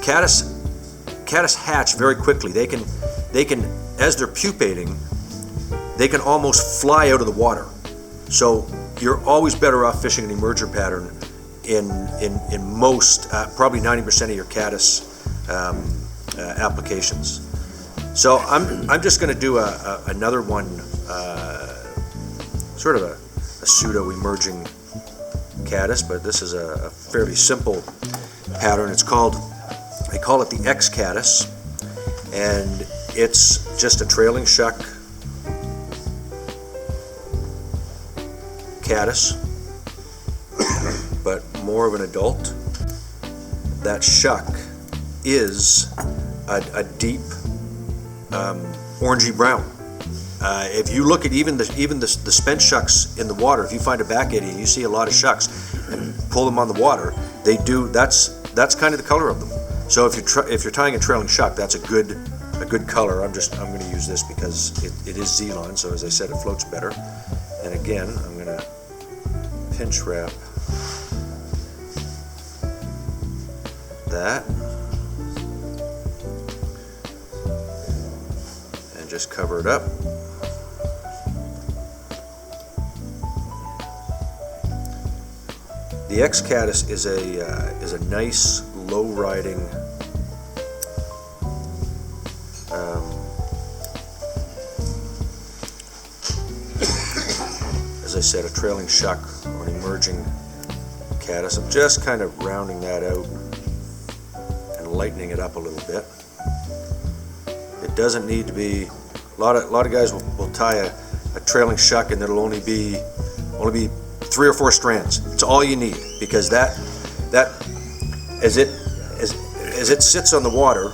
caddis hatch very quickly. They can, as they're pupating, they can almost fly out of the water. So you're always better off fishing an emerger pattern in most, probably 90% of your caddis applications. So I'm just going to do another one, sort of a pseudo emerging caddis, but this is a fairly simple pattern. It's called, I call it the X caddis, and it's just a trailing shuck caddis, but more of an adult. That shuck is a deep orangey brown. If you look at even the spent shucks in the water, if you find a back eddy and you see a lot of shucks and pull them on the water, they do. That's kind of the color of them. So if you're tying a trailing shuck, that's a good color. I'm going to use this because it is Zealand. So as I said, it floats better. And again, I'm going to pinch wrap that and just cover it up. The X caddis is a nice low riding as I said, a trailing shuck or an emerging caddis. I'm just kind of rounding that out and lightening it up a little bit. It doesn't need to be, a lot of guys will tie a trailing shuck and it'll only be 3 or 4 strands. It's all you need, because that as it sits on the water,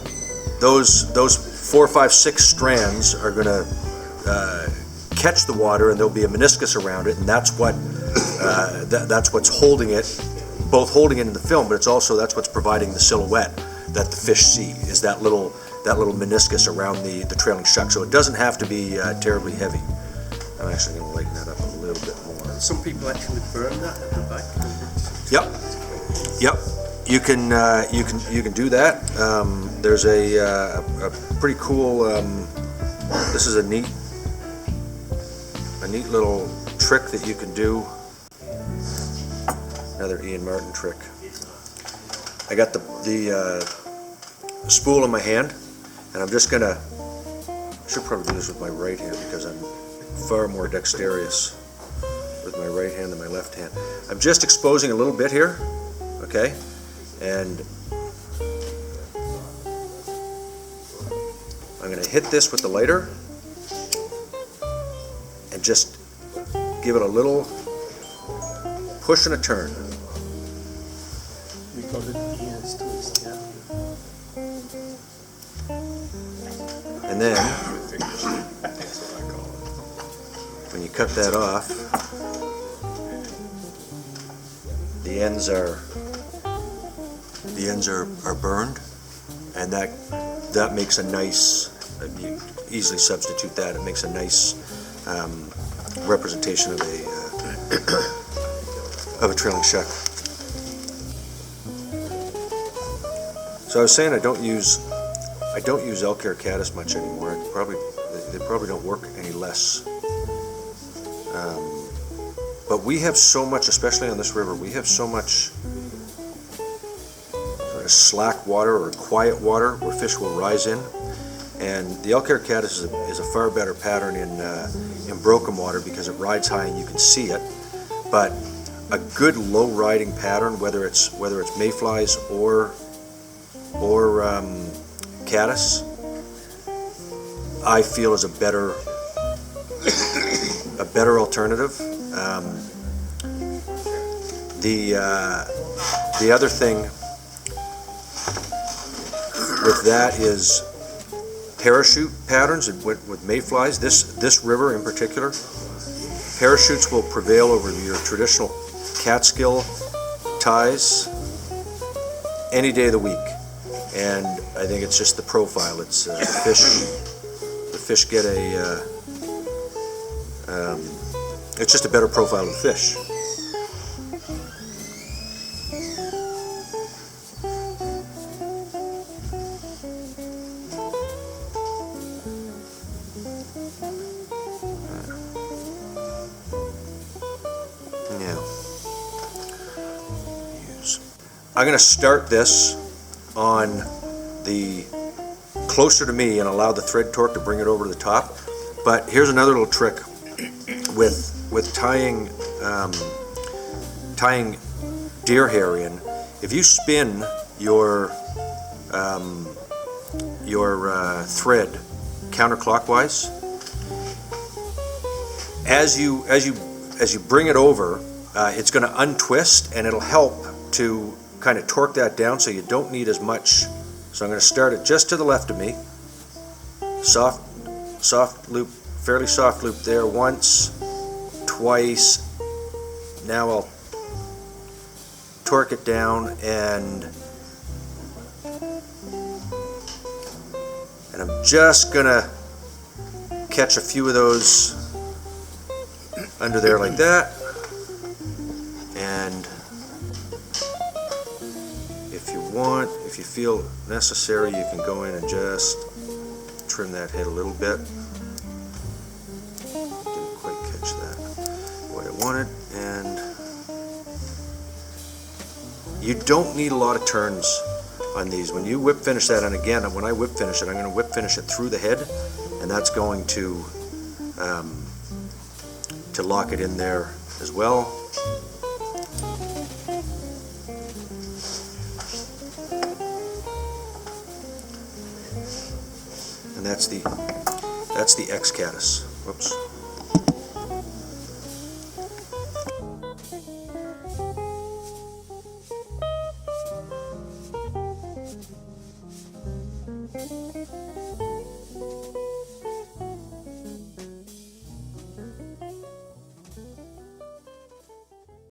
those 4, 5, 6 strands are going to catch the water, and there'll be a meniscus around it, and that's what's holding it, both holding it in the film, but it's also that's what's providing the silhouette that the fish see, is that little meniscus around the trailing shuck. So it doesn't have to be terribly heavy. I'm actually going to lighten that up a little bit more. Some people actually burn that at the back. Yep. You can do that. There's a pretty cool. This is a neat little trick that you can do. Another Ian Martin trick. I got the spool in my hand, and I'm just gonna. I should probably do this with my right hand because I'm far more dexterous with my right hand than my left hand. I'm just exposing a little bit here, okay? And I'm going to hit this with the lighter and just give it a little push and a turn. We call it Ian's twist, yeah. And then when you cut that off, the ends are burned, and that makes a nice. You easily substitute that. It makes a nice representation of a trailing shuck. So I was saying I don't use elk hair caddis much anymore. They probably don't work any less. But we have so much, especially on this river, we have so much sort of slack water or quiet water where fish will rise in. And the elk hair caddis is a far better pattern in broken water because it rides high and you can see it. But a good low riding pattern, whether it's mayflies or caddis, I feel is a better alternative. The other thing with that is parachute patterns with mayflies. This river in particular, parachutes will prevail over your traditional catskill ties any day of the week. And I think it's just the profile. It's the fish get it's just a better profile of the fish. I'm going to start this on the closer to me and allow the thread torque to bring it over to the top. But here's another little trick with tying deer hair in. If you spin your thread counterclockwise, as you bring it over, it's going to untwist, and it'll help to kind of torque that down so you don't need as much. So I'm going to start it just to the left of me. Soft loop, fairly soft loop there once, twice. Now I'll torque it down, and I'm just going to catch a few of those under there like that. And if you feel necessary, you can go in and just trim that head a little bit. Didn't quite catch that the way I wanted. And you don't need a lot of turns on these. When you whip finish that, and again, when I whip finish it, I'm going to whip finish it through the head, and that's going to lock it in there as well. And that's the X Caddis. Whoops.